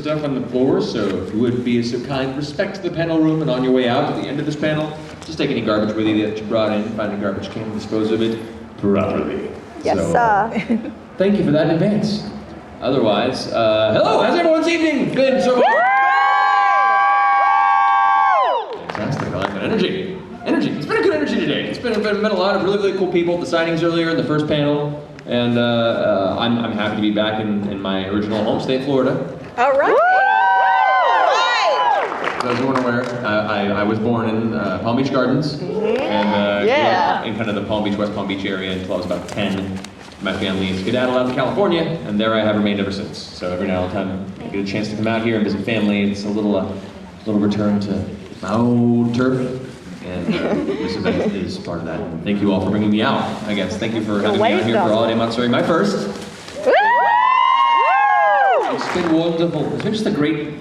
stuff on the floor, so if you would be so kind, respect the panel room, and on your way out at the end of this panel, just take any garbage with you that you brought in, find a garbage can, and dispose of it properly. Yes, so, sir. Thank you for that in advance. Otherwise, hello, how's everyone's evening been so far? Fantastic, I like that energy. It's been a good energy today. It's been met a lot of really, really cool people at the signings earlier in the first panel. And I'm happy to be back in my original home state, Florida. All right. For those who weren't aware, I was born in Palm Beach Gardens. And grew up in kind of the Palm Beach, West Palm Beach area until I was about 10. My family skedaddled out to California, and there I have remained ever since. So every now and then I get a chance to come out here and visit family. It's a little return to my old turf. And this event is part of that. And thank you all for bringing me out, I guess. Thank you for having me out here for Holiday Matsuri, my first. It's been wonderful. It's been just a great,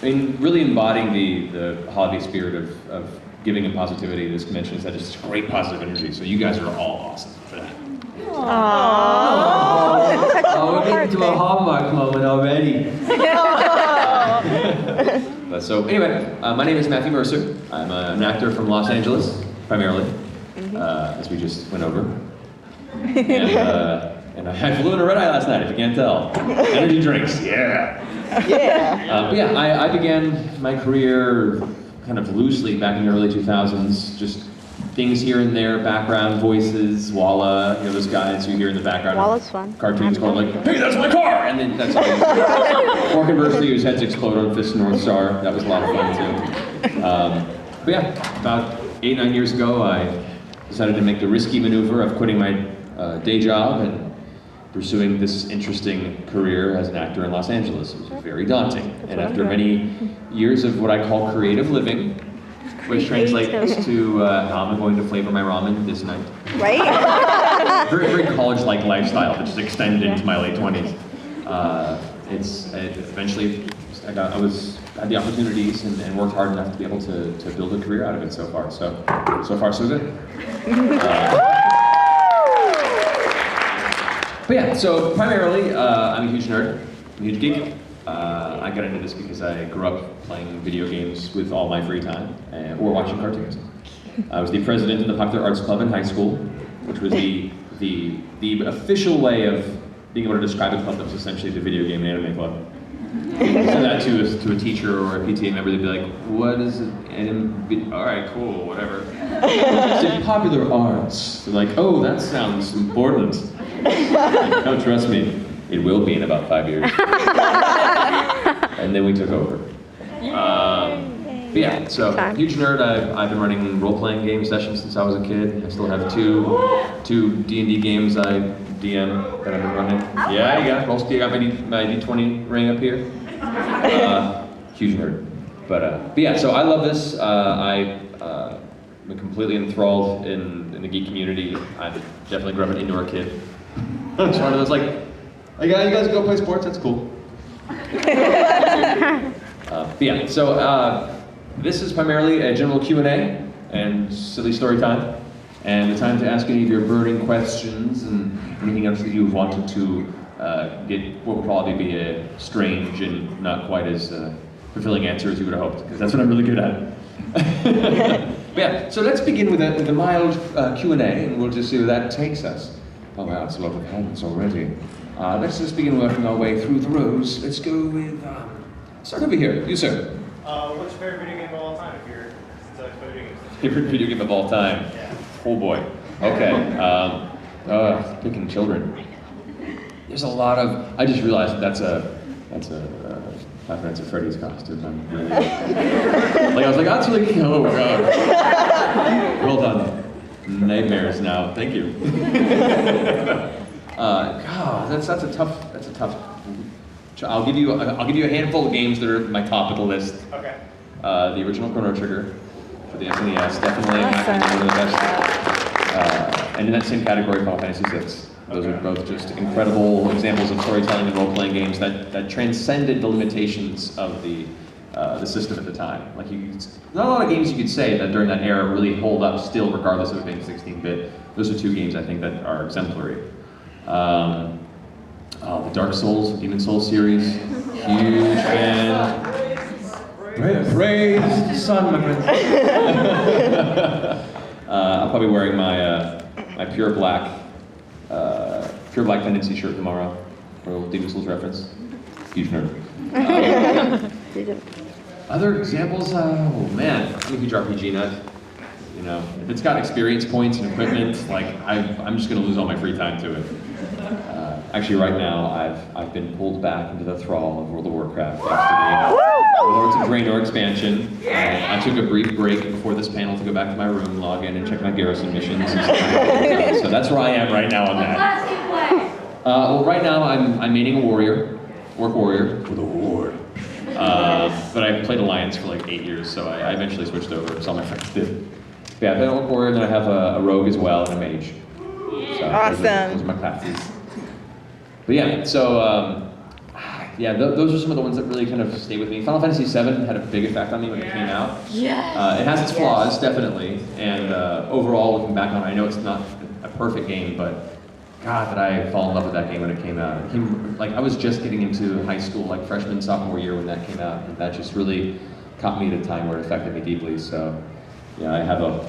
I mean, really embodying the holiday spirit of giving and positivity at this convention. It's had just great positive energy. So you guys are all awesome for that. Aww. Oh, we're getting to a Hallmark moment already. So anyway, my name is Matthew Mercer. I'm an actor from Los Angeles, primarily, as we just went over. And I flew in a red eye last night, if you can't tell. Energy drinks, yeah. But yeah, I began my career kind of loosely back in the early 2000s, just things here and there, background voices, Walla, you know, those guys you hear in the background. Walla's fun. Cartoons going like, hey, that's my car! And then that's it. Or conversely, whose heads explode on Fist North Star. That was a lot of fun too. But yeah, about 8-9 years ago, I decided to make the risky maneuver of quitting my day job and pursuing this interesting career as an actor in Los Angeles. It was very daunting. And after many years of what I call creative living, which translates to how I'm going to flavor my ramen this night. Right? Very, very college-like lifestyle that just extended into my late 20s. Eventually, I had the opportunities and worked hard enough to be able to build a career out of it so far. So far, so good. But yeah, so primarily, I'm a huge nerd, I'm a huge geek. I got into this because I grew up playing video games with all my free time or watching cartoons. I was the president of the Popular Arts Club in high school, which was the official way of being able to describe a club that was essentially the video game and anime club. So that to a teacher or a PTA member, they'd be like, what is it? All right, cool, whatever. It's Popular Arts. They're like, oh, that sounds important. No, trust me, it will be in about 5 years. And then we took over. But yeah, so huge nerd. I've been running role-playing game sessions since I was a kid. I still have two D&D games I DM that I've been running. Yeah, you got my D20 ring up here. Huge nerd. But yeah, so I love this. I'm completely enthralled in the geek community. I definitely grew up an indoor kid. It's one of those like, you guys go play sports, that's cool. But yeah, so this is primarily a general Q&A and silly story time, and the time to ask any of your burning questions and anything else that you've wanted to get what would probably be a strange and not quite as fulfilling answer as you would have hoped, because that's what I'm really good at. But yeah, so let's begin with a mild Q&A, and we'll just see where that takes us. Oh wow, it's a lot of hands already. Let's just begin working our way through the rows. Let's go with, start over here. You, sir. What's your favorite video game of all time if you're video games? Favorite video game of all time? Yeah. Oh boy. Okay. Picking children. There's a lot of, I just realized that's a Five Nights at Freddy's costume. I'm really, like I was like, that's really cute. Oh god. Well done. Nightmares now. Thank you. God, that's a tough. I'll give you a handful of games that are my top of the list. Okay. The original Chrono Trigger for the SNES, definitely one of the best. And in that same category, Final Fantasy VI. Those are both just incredible examples of storytelling and role-playing games that transcended the limitations of the system at the time. Like not a lot of games you could say that during that era really hold up still, regardless of it being 16-bit. Those are two games I think that are exemplary. The Dark Souls, Demon Souls series, huge fan Praise the sun, my friends. I'll probably be wearing my pure black tendency shirt tomorrow. For a little Demon Souls reference. Huge nerd. Other examples? Oh man, I'm a huge RPG nut. You know, if it's got experience points and equipment, like I'm just gonna lose all my free time to it. Actually, right now I've been pulled back into the thrall of World of Warcraft thanks to the Lords of Draenor expansion. I took a brief break before this panel to go back to my room, log in, and check my garrison missions. So that's where I am right now on that. Well, right now I'm maining a warrior, orc warrior with a ward. But I played Alliance for like 8 years, so I eventually switched over. So all my friends did. But yeah, I played orc warrior, then I have a rogue as well and a mage. So Awesome. Those are my classes. But yeah, so yeah, those are some of the ones that really kind of stay with me. Final Fantasy VII had a big effect on me when it came out. Yeah. It has its flaws, definitely, and overall, looking back on it, I know it's not a perfect game, but God, did I fall in love with that game when it came out. It came, like, I was just getting into high school, like freshman, sophomore year when that came out, and that just really caught me at a time where it affected me deeply. So, yeah, I have a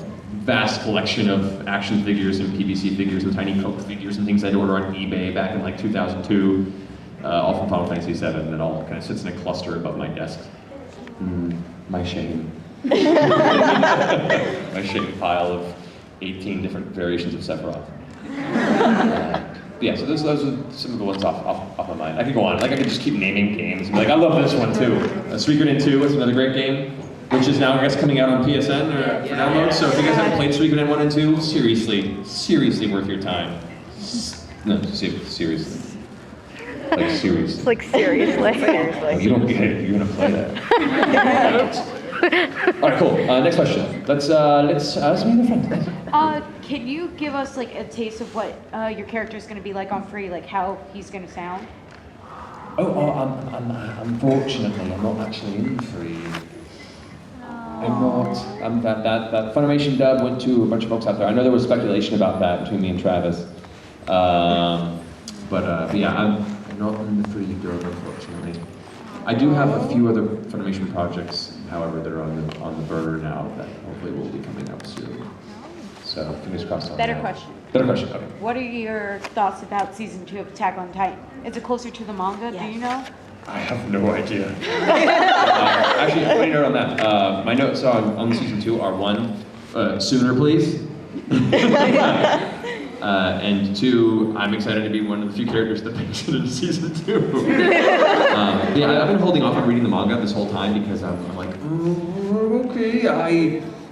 vast collection of action figures and PVC figures and tiny Coke figures and things I'd order on eBay back in like 2002, all from Final Fantasy VII, and it all kind of sits in a cluster above my desk. My shame. My shame pile of 18 different variations of Sephiroth. Yeah, so those are some of the ones off my mind. I could go on, like I could just keep naming games and be like, I love this one too. Suikoden 2 is another great game, which is now, I guess, coming out on PSN for download. So if you guys haven't played Suikoden 1 and 2, seriously worth your time. No, seriously. Like seriously. Like seriously. Oh, you don't get it, you're gonna play that. All right, cool. Next question. Let's me in the front. Can you give us like a taste of what your character is going to be like on Free, like how he's going to sound? Unfortunately, I'm not actually in Free. I'm not. That Funimation dub went to a bunch of folks out there. I know there was speculation about that between me and Travis. But yeah, I'm not in the Free guild, unfortunately. I do have a few other Funimation projects, however, that are on the burner now that hopefully will be coming up soon. So fingers crossed on Better that. question. Better question. Okay. What are your thoughts about season 2 of Attack on Titan? Is it closer to the manga? Yes. Do you know? I have no idea. Actually, funny note on that. My notes on season 2 are 1, sooner please. And 2, I'm excited to be one of the few characters that makes it into season 2. Yeah, I've been holding off on reading the manga this whole time because I'm like, okay,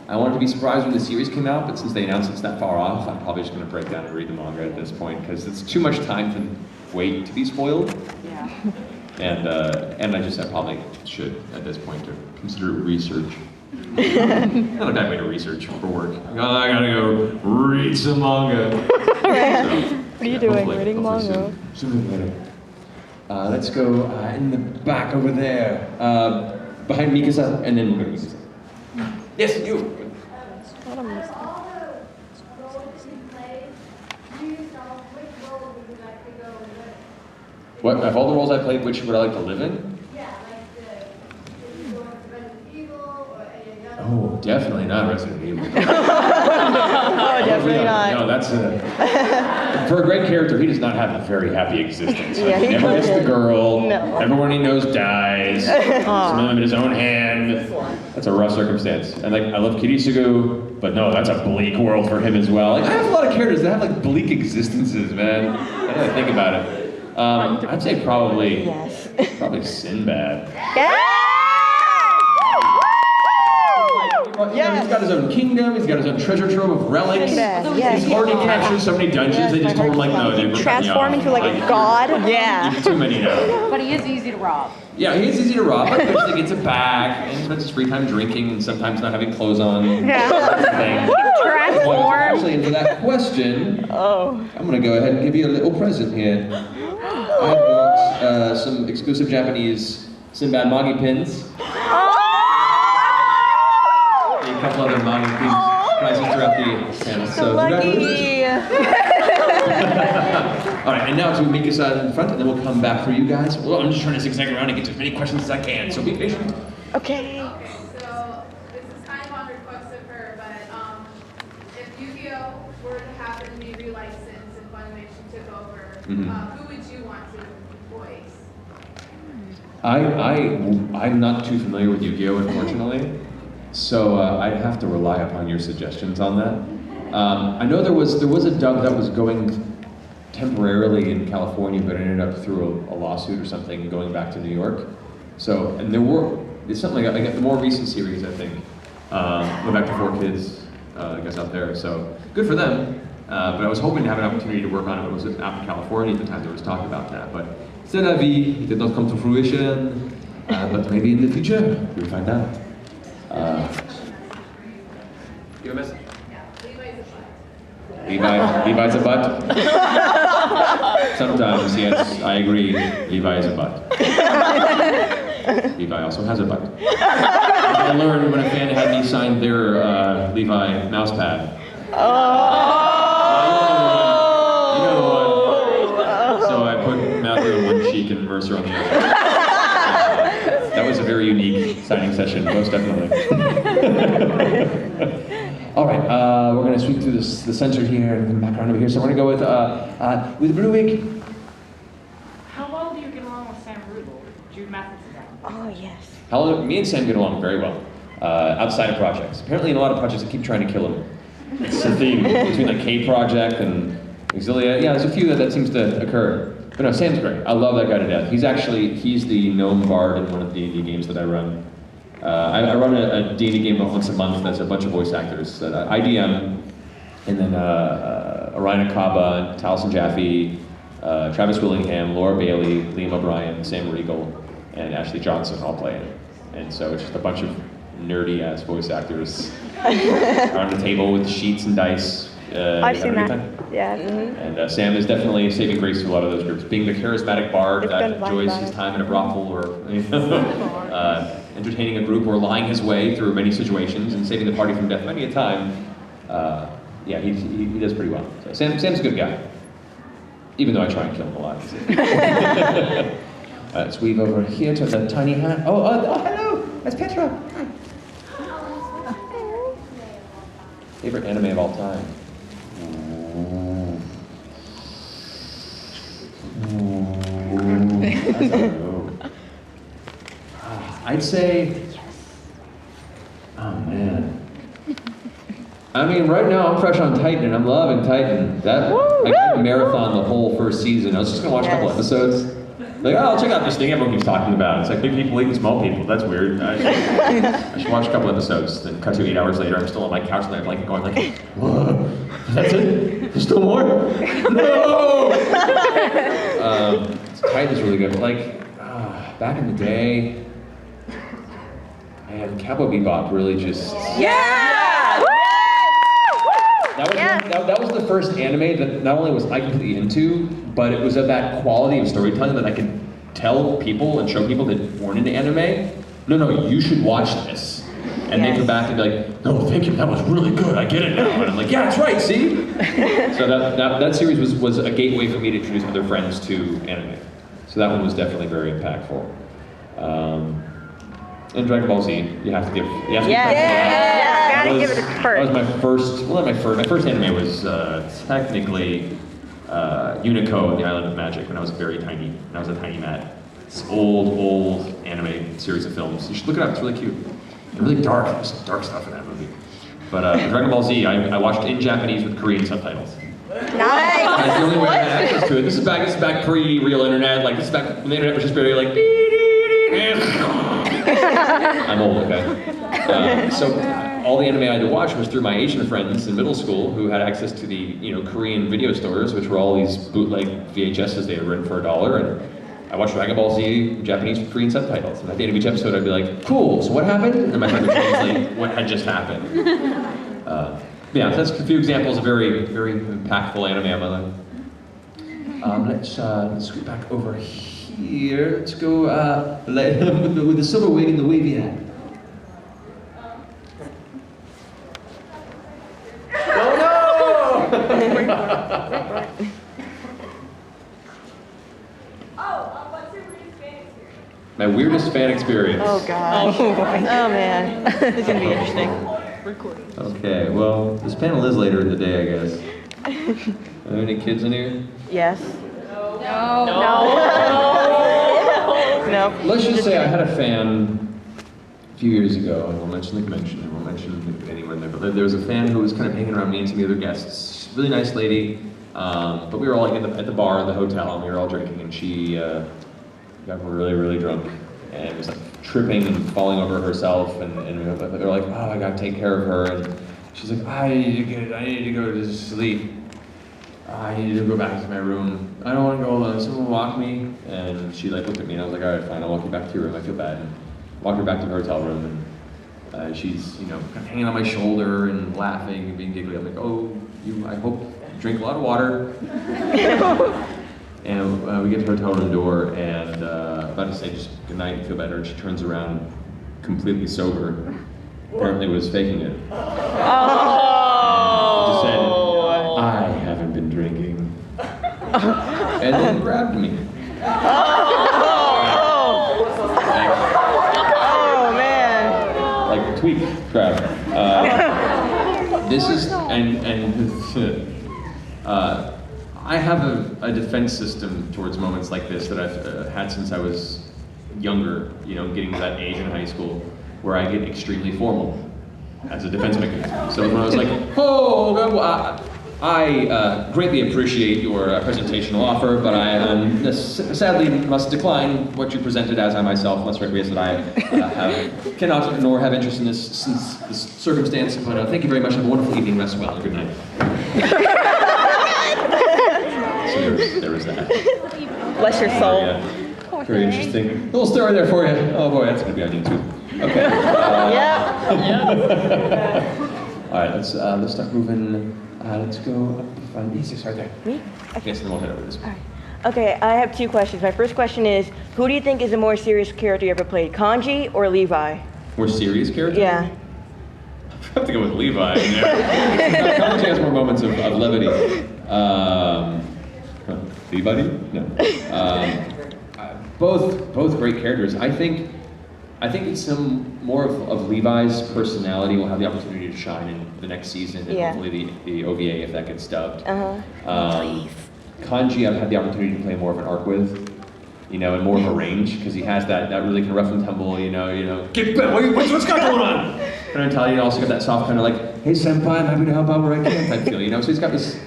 I wanted to be surprised when the series came out, but since they announced it's that far off, I'm probably just going to break down and read the manga at this point because it's too much time to wait to be spoiled. Yeah. And I probably should at this point to consider research. Not a bad way to research for work. I gotta go read some manga. What are you doing? Reading manga? Sooner than later. Let's go in the back over there. Behind Mikasa, and then we'll go to Mikasa. Yes, you. What a mistake. What, of all the roles I played, which would I like to live in? Oh, definitely not Resident Evil. Oh, definitely not. No, that's for a great character, he does not have a very happy existence. Yeah, he he never gets the doesn't. girl. No. Everyone he knows dies. Some of them in his own hand. That's a rough circumstance. And like, I love Kirisugu, but no, that's a bleak world for him as well. Like, I have a lot of characters that have like bleak existences, man. I gotta think about it. I'd say probably Sinbad. Yeah! He's got his own kingdom, he's got his own treasure trove of relics. Sinbad, yes. He's already captured so many dungeons, they just told him like, no, dude, we're cutting you Transform off. into like a god. Yeah. Too many now. But he is easy to rob. Yeah, he is easy to rob, but eventually gets it back, and he spends his free time drinking and sometimes not having clothes on. Yeah. Transform. Actually, into that question, I'm gonna go ahead and give you a little present here. I've got some exclusive Japanese Sinbad Magi pins. A couple other Magi pins prizes throughout the panel. So Lucky. congratulations. All right, and now to Mika-san in front, and then we'll come back for you guys. Well, I'm just trying to zigzag around and get to as many questions as I can, so be patient. Okay. Okay, so this is kind of on request of her, but if Yu-Gi-Oh were to happen to be relicensed and Funimation took over, who would you want to voice? I'm not too familiar with Yu-Gi-Oh, unfortunately, so I'd have to rely upon your suggestions on that. I know there was a dub that was going temporarily in California, but ended up through a lawsuit or something, going back to New York. So, and it's something like the more recent series, I think, went back to 4Kids, I guess out there. So good for them. But I was hoping to have an opportunity to work on it. It was out in California at the time. There was talk about that, but c'est la vie. It did not come to fruition. But maybe in the future we'll find out. You have a message? Levi's a butt. Sometimes, yes, I agree. Levi is a butt. Levi also has a butt. I learned when a fan had me sign their Levi mouse pad. You know the one. So I put Matthew on one cheek and Mercer on the other. That was a very unique signing session, most definitely. All right, we're going to sweep through the center here and the background over here. So we're going to go with Brewig. How well do you get along with Sam Rudel, Jude Mathis's guy? Oh, yes. Me and Sam get along very well, outside of projects. Apparently in a lot of projects I keep trying to kill him. It's a theme between like K Project and Exilia. Yeah, there's a few that seems to occur. But no, Sam's great. I love that guy to death. He's the gnome bard in one of the D&D games that I run. I run a D&D game once a month that's a bunch of voice actors that I DM, and then Orion Akaba, Taliesin Jaffe, Travis Willingham, Laura Bailey, Liam O'Brien, Sam Riegel, and Ashley Johnson all play it. And so it's just a bunch of nerdy-ass voice actors around the table with sheets and dice. I've seen that. Time. Yeah. Mm-hmm. And Sam is definitely a saving grace to a lot of those groups, being the charismatic bard It's that been enjoys fun, his time in a brothel or entertaining a group or lying his way through many situations and saving the party from death many a time. Yeah, he does pretty well. So Sam's a good guy, even though I try and kill him a lot. Let's weave over here to the tiny hat. Oh, hello, that's Petra. Hi. Favorite anime of all time? I'd say, oh man. I mean, right now I'm fresh on Titan and I'm loving Titan. I marathon the whole first season. I was just gonna watch a couple episodes. Like, oh, I'll check out this thing everyone keeps talking about. It's like big people eating small people. That's weird. I should watch a couple episodes. Then cut to 8 hours later, I'm still on my couch and I'm like going like, whoa, that's it? There's still more? No! Titan's really good. Like, back in the day, man, Cowboy Bebop really just... Yeah! That was the first anime that not only was I completely into, but it was of that quality of storytelling that I could tell people and show people that weren't into anime, no, you should watch this. And they come back and be like, no, thank you, that was really good, I get it now. And I'm like, yeah, that's right, see? So that series was a gateway for me to introduce other friends to anime. So that one was definitely very impactful. And Dragon Ball Z, you have to give. Gotta give it a first. That was my first. Well, not my first. My first anime was technically Unico and the Island of Magic when I was very tiny. And I was a tiny Matt. It's old anime series of films. You should look it up. It's really cute. And really dark. There's some dark stuff in that movie. But Dragon Ball Z, I watched in Japanese with Korean subtitles. Nice. That's the only way I had access to it. This is back pre-real internet. Like this is back when the internet was just very like. I'm old, okay? So all the anime I had to watch was through my Asian friends in middle school who had access to the Korean video stores, which were all these bootleg VHSs they had written for $1. And I watched Dragon Ball Z Japanese with Korean subtitles. And at the end of each episode, I'd be like, "Cool. So what happened?" And my friend would translate what had just happened. Yeah, that's a few examples of very, very impactful anime in my life. Let's scoot back over here. Let's go with the silver wig and the wavy hat. Oh no! My weirdest fan experience. Oh gosh. Oh man. It's gonna be interesting. Okay, well, this panel is later in the day, I guess. Are there any kids in here? Yes. No. No. Let's just say I had a fan a few years ago, and we'll mention the convention, and we'll mention anyone there, but there was a fan who was kind of hanging around me and some of the other guests. Really nice lady, but we were all like at the bar in the hotel, and we were all drinking, and she got really, really drunk, and was like tripping and falling over herself, and they're like, oh, I gotta take care of her, and she's like, I need to go to sleep. I need to go back to my room. I don't want to go alone. Someone walk me. And she like looked at me and I was like, all right, fine, I'll walk you back to your room. I feel bad. And walked her back to the hotel room and she's, you know, kind of hanging on my shoulder and laughing and being giggly. I'm like, oh, I hope you drink a lot of water. And we get to her hotel room door and about to say just good night and feel better. And she turns around completely sober. Apparently was faking it. Just said, I haven't been drinking. And then grabbed me. Oh man. Like a tweak grab. This is, I have a defense system towards moments like this that I've had since I was younger, you know, getting to that age in high school, where I get extremely formal as a defense mechanism. So when I was like, oh, I greatly appreciate your presentational offer, but I sadly must decline what you presented, as I myself must recognize that I cannot nor have interest in this circumstance. But thank you very much. Have a wonderful evening. Rest well. Good night. So there was that. Bless your soul. Yeah. Very interesting. Little story there for you. Oh boy, that's gonna be on YouTube. Okay. All right, let's start moving. Let's go up to find these right there. Me? Okay. Yes, and then we'll head over this way. All right. Okay, I have two questions. My first question is, who do you think is the more serious character you ever played, Kanji or Levi? More serious character? Yeah. I have to go with Levi. Yeah. Kanji has more moments of levity. Levi? No. Both great characters. I think it's some more of Levi's personality will have the opportunity to shine in the next season, and hopefully the OVA if that gets dubbed. Kanji, I've had the opportunity to play more of an arc with, you know, and more of a range because he has that really kind of rough and tumble, you know, get back, what's got going on? Kind of mentality, and also got that soft kind of like, hey senpai, I'm happy to help out where I can type feel, you know. So he's got this,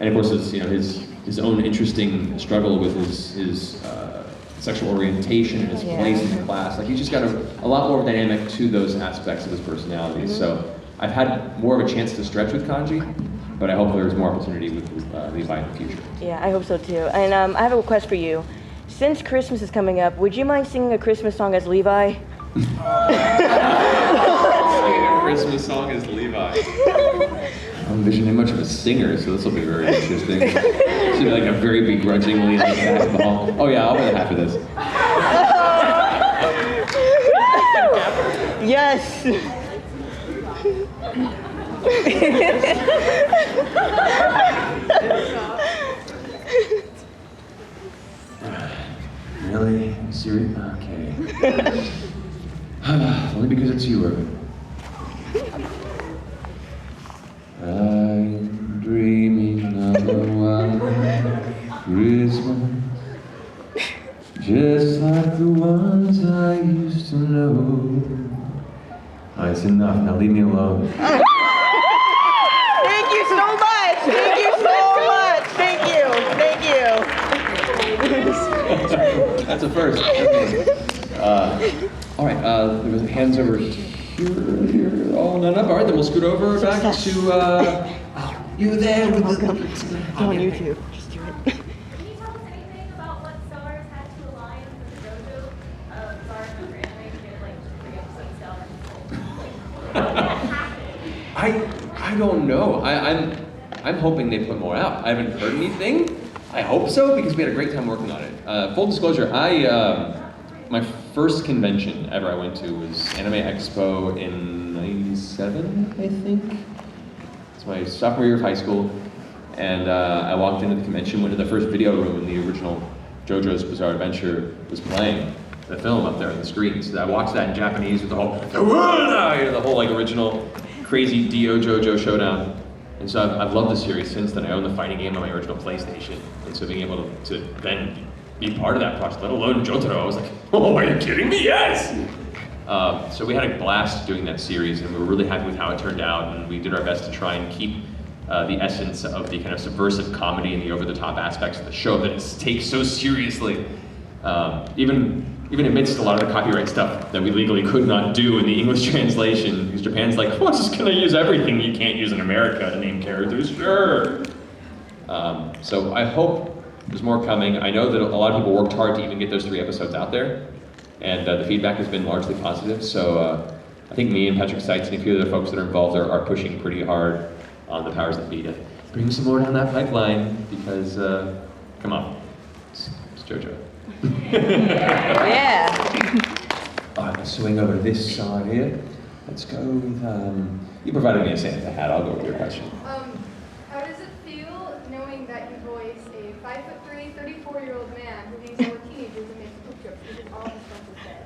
and of course his own interesting struggle with his sexual orientation and his place in the class. Like he's just got a lot more dynamic to those aspects of his personality. So I've had more of a chance to stretch with Kanji, but I hope there's more opportunity with Levi in the future. Yeah, I hope so too. And I have a request for you. Since Christmas is coming up, would you mind singing a Christmas song as Levi? Singing a Christmas song as Levi. I don't envision him much of a singer, so this will be very interesting. Should be like a very begrudgingly like basketball. Oh yeah, I'll win half of this. Yes. Really? Serious? Okay. Only because it's you, Irvin. I'm dreaming of a white Christmas, just like the ones I used to know. It's enough. Now leave me alone. Thank you so much. Thank you so much. Thank you. Thank you. That's a first. All right. There was hands over here. All none up. All right. Then we'll scoot over back to you there with the. Go on YouTube. Just do it. Can you tell us anything about what stars had to align with the JoJo? Stars for anime to get like 3 episodes down. I don't know. I'm hoping they put more out. I haven't heard anything. I hope so because we had a great time working on it. Full disclosure, my first convention ever I went to was Anime Expo in '97, I think. It's my sophomore year of high school, and I walked into the convention, went to the first video room, and the original JoJo's Bizarre Adventure was playing. the film up there on the screen. So I watched that in Japanese with the whole like original crazy Dio Jojo showdown. And so I've loved the series since then. I own the fighting game on my original PlayStation. And so being able to then be part of that project, let alone Jotaro, I was like, oh, are you kidding me? Yes! So we had a blast doing that series, and we were really happy with how it turned out, and we did our best to try and keep the essence of the kind of subversive comedy and the over-the-top aspects of the show that it takes so seriously. Even amidst a lot of the copyright stuff that we legally could not do in the English translation, because Japan's like, well, it's just gonna use everything you can't use in America to name characters, sure. So I hope there's more coming. I know that a lot of people worked hard to even get those 3 episodes out there, and the feedback has been largely positive. So I think me and Patrick Seitz and a few other folks that are involved are pushing pretty hard on the powers that be to bring some more down that pipeline, because, come on, it's JoJo. Yeah. All right, let's swing over to this side here. Let's go with, you provided me a Santa hat, I'll go with your question. How does it feel knowing that you voice a 5'3", 34-year-old man who hangs out with teenagers and makes poop jokes because all his friends are dead?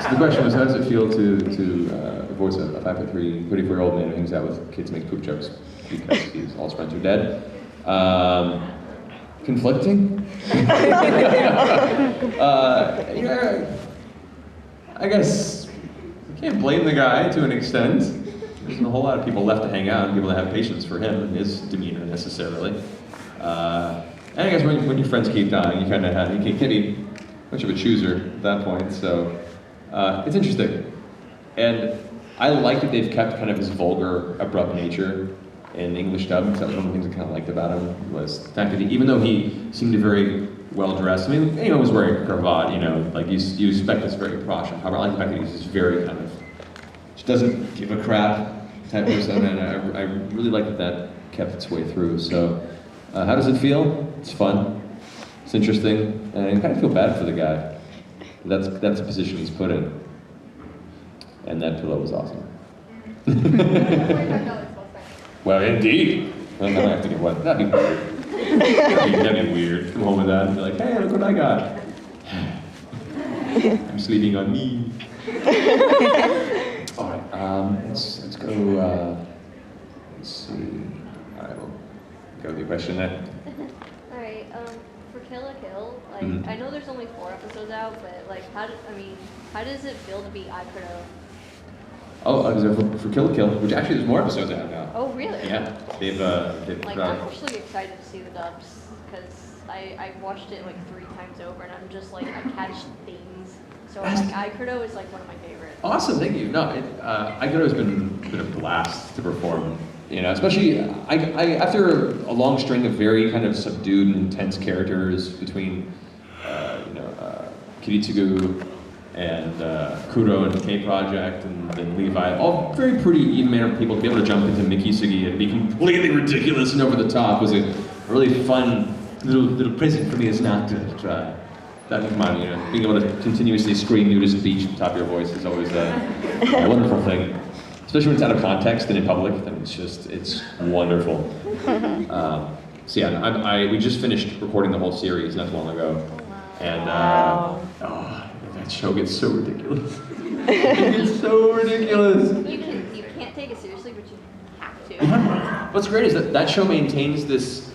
So the question was, how does it feel to voice a 5'3", 34-year-old man who hangs out with kids and makes poop jokes because all his friends are dead? Conflicting? Yeah, I guess I can't blame the guy to an extent. There's a whole lot of people left to hang out and people that have patience for him and his demeanor necessarily. And I guess when your friends keep dying, you kind of have, you can't be much of a chooser at that point, so it's interesting. And I like that they've kept kind of his vulgar, abrupt nature in English dub, because that was one of the things I kind of liked about him, was the fact that even though he seemed very well dressed, I mean, he was wearing a cravat, you know, like you expect this very posh. However, I like the fact that he's just very kind of, just doesn't give a crap type person, and I really like that kept its way through. So, how does it feel? It's fun, it's interesting, and I kind of feel bad for the guy. That's the position he's put in. And that pillow was awesome. $45 Well, indeed. Well, now I have to get one. That'd be weird. That'd be weird. Come home with that and be like, hey, look what I got. I'm sleeping on me. All right, let's go, let's see. All right, we'll go with your question there. Alright, for Kill la Kill, like, Mhm. I know there's only 4 episodes out, but, like, how does it feel to be Aikuro? Oh, for Kill la Kill, which actually there's more episodes out now. Oh, really? Yeah, they've Like, I'm actually excited to see the dubs, because I watched it, like, 3 times over, and I'm just, like, I catch themes. So, like, Aikuro is, like, one of my favorites. Awesome, thank you. No, Aikido has been a blast to perform. You know, especially after a long string of very kind of subdued and intense characters between, Kiritsugu and Kuro and the K Project and then Levi, all very pretty even-mannered people. To be able to jump into Mikisugi and be completely ridiculous and over the top was a really fun little present for me as an actor to try. That was mine, you know, being able to continuously scream nudist beach at the top of your voice is always a wonderful thing. Especially when it's out of context and in public, then it's wonderful. So yeah, we just finished recording the whole series not too long ago. And that show gets so ridiculous. It gets so ridiculous. You can't take it seriously, but you have to. What's great is that show maintains this,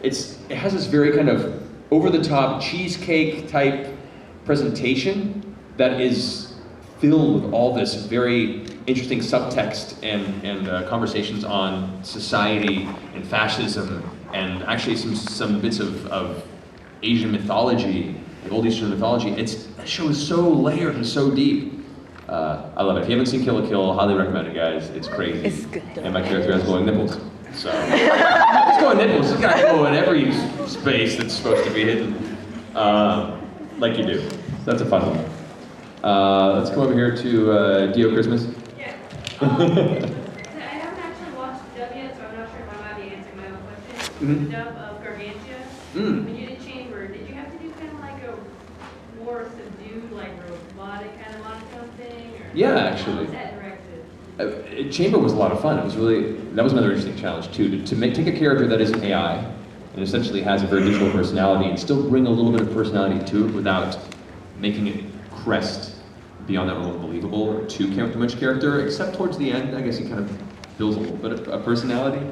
it has this very kind of over-the-top cheesecake type presentation that is filled with all this very interesting subtext and conversations on society and fascism and actually some bits of Asian mythology, like old Eastern mythology. That show is so layered and so deep. I love it. If you haven't seen Kill la Kill, highly recommend it, guys. It's crazy. It's good. And my character has glowing nipples. So, it's glowing nipples. It's got to go in every space that's supposed to be hidden, like you do. So that's a fun one. Let's come over here to Dio Christmas. Yeah. I haven't actually watched the dub yet, so I'm not sure if I might be answering my own question. Mhm. The dub of Gargantia, Mm. when you did Chamber, did you have to do kind of like a more subdued, like robotic kind of monotone thing? Or Yeah, how actually. was that directed? Chamber was a lot of fun. That was another interesting challenge too, to take a character that is an AI and essentially has a very digital personality, and still bring a little bit of personality to it without making it crest beyond that realm of believable or too much character, except towards the end. I guess he kind of builds a little bit of a personality.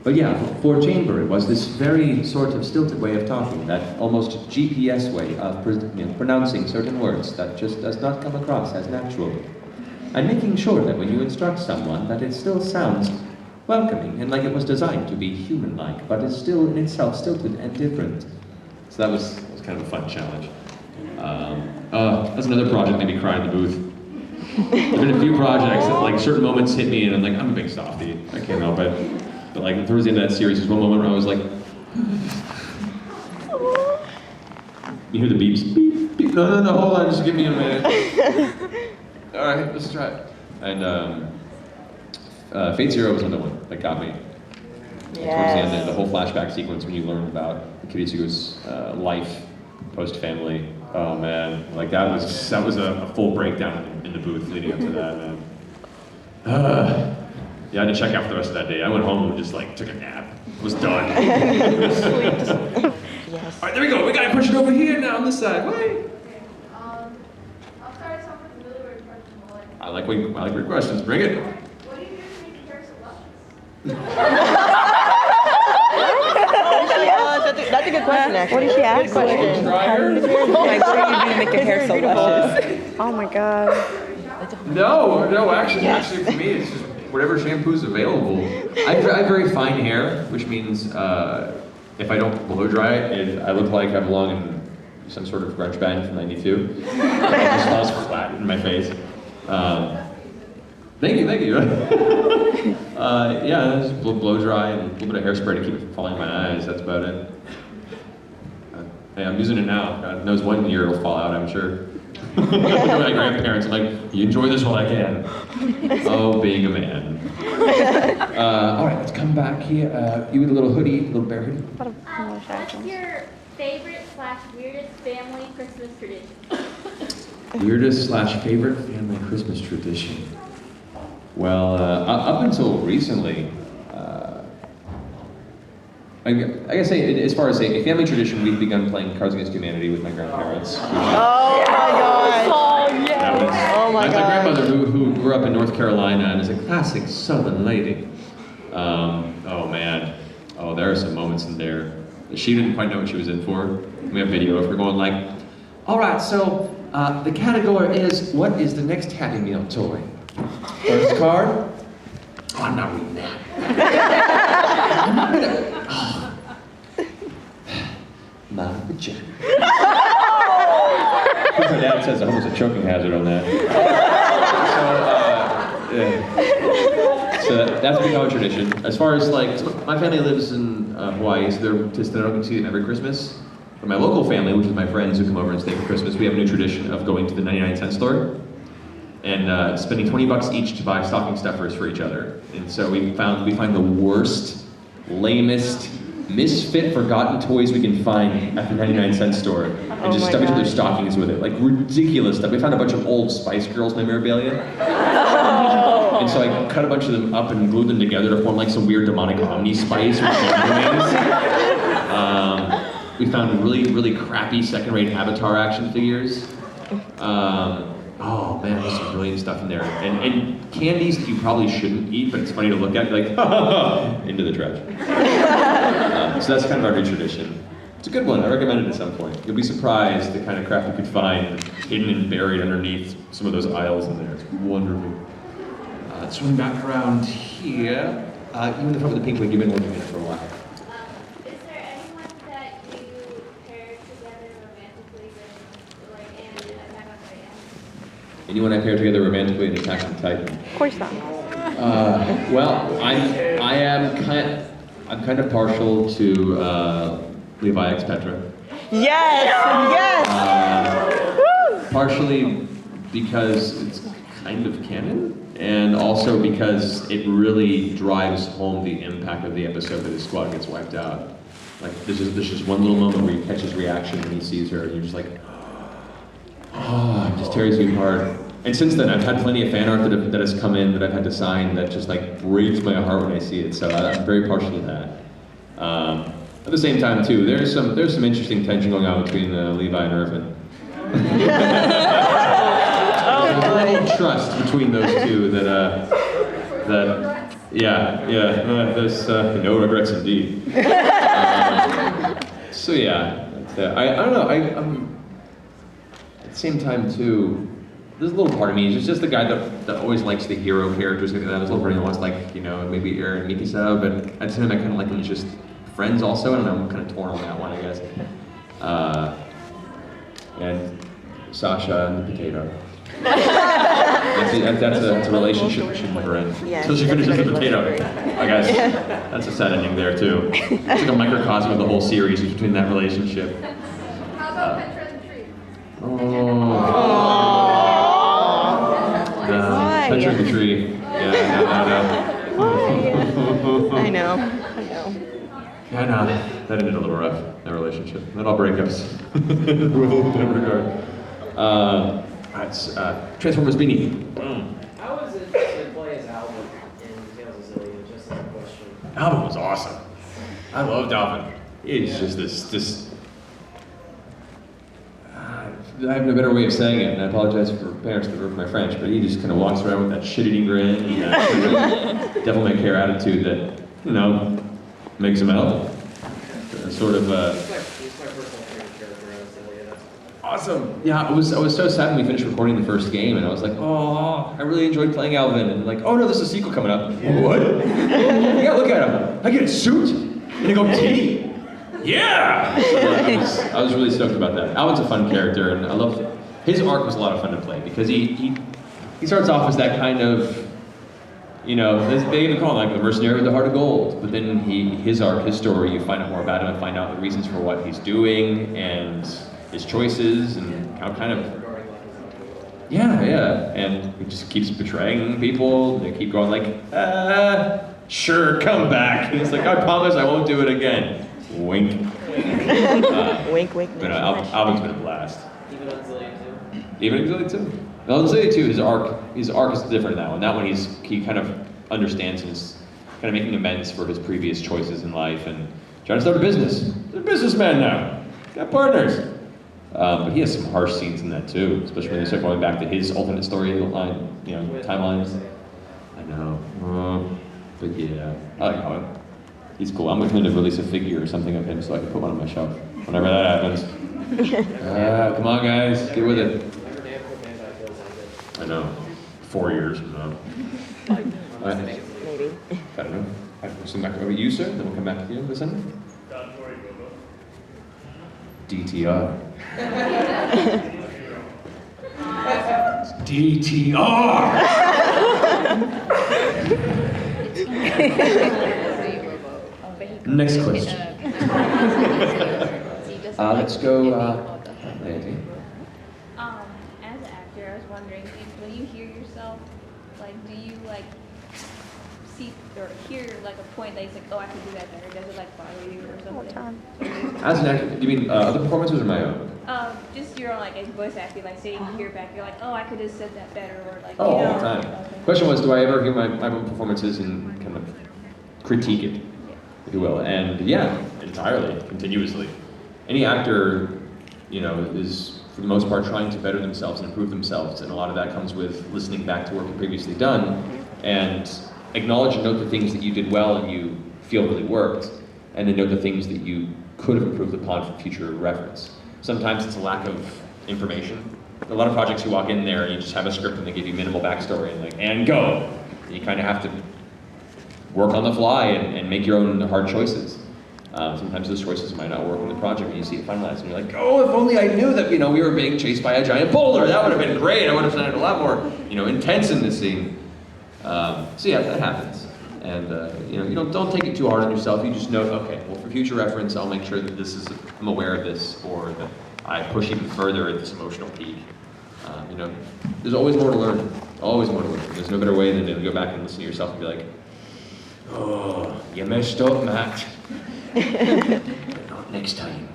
But yeah, for Chamber, it was this very sort of stilted way of talking, that almost GPS way of pronouncing certain words that just does not come across as natural. And making sure that when you instruct someone, that it still sounds welcoming and like it was designed to be human-like, but is still in itself stilted and different. So that was kind of a fun challenge. That's another project that made me cry in the booth. There've been a few projects that like certain moments hit me and I'm like, I'm a big softie, I can't help it. But like towards the end of that series, there's one moment where I was like, you hear the beeps, beep, beep, no, hold on, just give me a minute. All right, let's try it. And Fate Zero was another one that got me. Towards the end, the whole flashback sequence when you learn about Kiritsugu's life, post-family. Oh man, like that was a full breakdown in the booth leading up to that, man. Yeah, I had to check out for the rest of that day. I went home and just like took a nap. Was done. Yes. All right, there we go. We gotta push it over here now on this side. Wait. I'll start us off with a really weird question. I like weird questions. Bring it. What do you do to make your hair so luscious? That's a good question, actually. What did she ask? Good question. Dryer? Like, what do you do to make your hair so luscious? Oh my god. No, actually for me, it's just whatever shampoo's available. I have very fine hair, which means if I don't blow dry it, I look like I belong in some sort of grunge band from '92. It just falls flat in my face. Thank you. Yeah, just blow dry and a little bit of hairspray to keep it from falling in my eyes. That's about it. Hey, I'm using it now. God knows one year it'll fall out, I'm sure. My grandparents are like, you enjoy this while I can. Oh, being a man. All right, let's come back here. You with a little hoodie, little bear hoodie. What's your favorite/weirdest family Christmas tradition? Weirdest/favorite family Christmas tradition. Well, up until recently, I gotta say, as far as a family tradition, we've begun playing Cards Against Humanity with my grandparents. Oh my gosh! Oh yeah! Oh my my god! grandmother, who grew up in North Carolina and is a classic Southern lady. Oh man, there are some moments in there. She didn't quite know what she was in for. We have video of her going like, "All right, so the category is what is the next Happy Meal toy? First card? Oh, I'm not reading that. I'm not gonna. Oh. My vagina. My dad says almost a choking hazard on that. So that's become a tradition. As far as like, so my family lives in Hawaii, so they're just I don't see them every Christmas. But my local family, which is my friends who come over and stay for Christmas, we have a new tradition of going to the 99-cent store and spending $20 each to buy stocking stuffers for each other. And so we find the worst, lamest, misfit, forgotten toys we can find at the 99-cent store and just stuff each other's stockings with it. Like ridiculous stuff. We found a bunch of old Spice Girls memorabilia. And so I cut a bunch of them up and glued them together to form like some weird demonic omni-spice or something. We found really, really crappy second-rate Avatar action figures. Oh man, there's some brilliant stuff in there. And candies that you probably shouldn't eat, but it's funny to look at, like, into the trash. So that's kind of our new tradition. It's a good one, I recommend it at some point. You'll be surprised the kind of crap you could find hidden and buried underneath some of those aisles in there. It's wonderful. Let's swing back around here. You in the front with the pink wig, you've been working in it for a while. Is there anyone that you pair together romantically with, like, in Attack on Titan? Anyone I pair together romantically in Attack on Titan? Of course not. Well, I'm kind of partial to Levi X Petra. Yes! Partially because it's kind of canon, and also because it really drives home the impact of the episode that his squad gets wiped out. Like, there's just one little moment where you catch his reaction when he sees her, and you're just like, it just tears you apart. And since then, I've had plenty of fan art that has come in that I've had to sign that just like breaks my heart when I see it. So I'm very partial to that. At the same time, too, there's some interesting tension going on between Levi and Irvin. There's a little trust between those two that there's no regrets indeed. So yeah, I don't know. I'm at the same time too. There's a little part of me. It's just the guy that always likes the hero characters. Like that. There's a little part of me that wants like maybe Aaron Mikasa, but at the same time I kind of like them as just friends also. I don't know. I'm kind of torn on that one, I guess. And Sasha and the potato. That's a relationship that should never end. Yeah, So she finishes the potato. I guess that's a sad ending there too. It's like a microcosm of the whole series between that relationship. How about Petra and the Tree? Petra the Tree. I know. Yeah, no, that ended a little rough, that relationship. Not all breakups. Will in regard. Transformers Beanie. How was it to play as Alvin in Tales of Zillia? Just as a question. Alvin was awesome. I loved Alvin. He's just this. I have no better way of saying it, and I apologize for parents that were my French, but he just kind of walks around with that shit-eating grin and that devil-may-care attitude that, makes him Alvin. Sort of. He's my personal favorite character out of Zillia. That's Awesome. Yeah, I was so sad when we finished recording the first game, and I was like, oh, I really enjoyed playing Alvin, and like, oh no, there's a sequel coming up. What? Yeah, look at him. I get a suit and a goatee. Yeah. So I was really stoked about that. Alvin's a fun character, and I love his arc was a lot of fun to play because he starts off as that kind of, they even call him like the mercenary with the heart of gold. But then his arc, his story, you find out more about him and find out the reasons for what he's doing and his choices and how kind of, and he just keeps betraying people. They keep going like, sure, come back. And it's like, I promise I won't do it again. Wink. Wink, wink. But Alvin's been a blast. even on Zillia 2. Even in Zillia 2. Well, in Zillia 2, his arc is different in that one. That one, he kind of understands and is kind of making amends for his previous choices in life and trying to start a business. He's a businessman now. Got partners. But he has some harsh scenes in that too, especially when they start going back to his alternate storyline, timelines. I know. But yeah, I like Alvin. He's cool. I'm looking to release a figure or something of him so I can put one on my shelf whenever that happens. Come on, guys, get with it. I know. 4 years from now. Maybe. I don't know. We'll send back over to you, sir, then we'll come back to you in December. DTR. DTR! Next question. Let's go, Nancy. As an actor, I was wondering, when you hear yourself, do you see or hear a point that you like, oh, I could do that better? Does it bother you or something? As an actor, do you mean other performances or my own? Just your as voice acting, say you hear back, you're like, oh, I could have said that better, or all the time. Question was, do I ever hear my own performances and kind of critique it, if you will? And yeah, entirely, continuously. Any actor, is for the most part trying to better themselves and improve themselves, and a lot of that comes with listening back to work you've previously done and acknowledge and note the things that you did well and you feel really worked, and then note the things that you could have improved upon for future reference. Sometimes it's a lack of information. A lot of projects you walk in there and you just have a script and they give you minimal backstory and go. And you kind of have to work on the fly and make your own hard choices. Sometimes those choices might not work in the project when you see it finalized and you're like, oh, if only I knew that we were being chased by a giant boulder. That would have been great. I would have done it a lot more intense in this scene. So yeah, that happens. And you don't take it too hard on yourself. You just note, okay, well, for future reference, I'll make sure that I'm aware of this, or that I push even further at this emotional peak. There's always more to learn. Always more to learn. There's no better way than to go back and listen to yourself and be like, oh, you messed up, Matt. Not next time.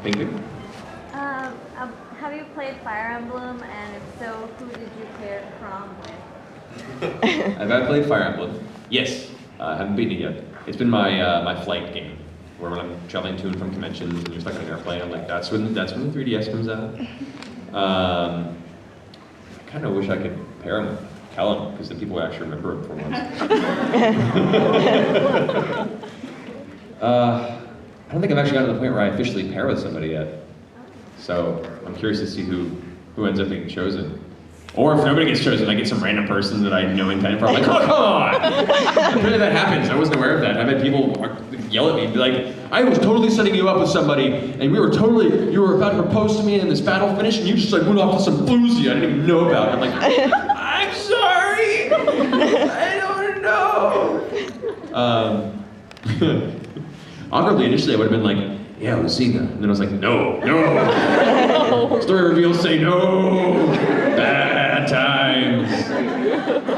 Thank you. Have you played Fire Emblem, and if so, who did you pair Chrom with? Have I played Fire Emblem? Yes. I haven't beaten it yet. It's been my my flight game, where when I'm traveling to and from conventions and you're stuck on an airplane, I'm like, that's when the 3DS comes out. I kind of wish I could pair him with Kellen, because then people would actually remember him for once. I don't think I've actually gotten to the point where I officially pair with somebody yet. So I'm curious to see who ends up being chosen. Or if nobody gets chosen, I get some random person that I know in time for. I'm like, oh, come on! Apparently that happens. I wasn't aware of that. I've had people yell at me and be like, I was totally setting you up with somebody, and you were about to propose to me, and this battle finished, and you just like went off to some boozy I didn't even know about. I'm like, I'm sorry! I don't know! Awkwardly, initially I would have been like, yeah, it was Zika. And then I was like, no. Story reveals say no. Bad times.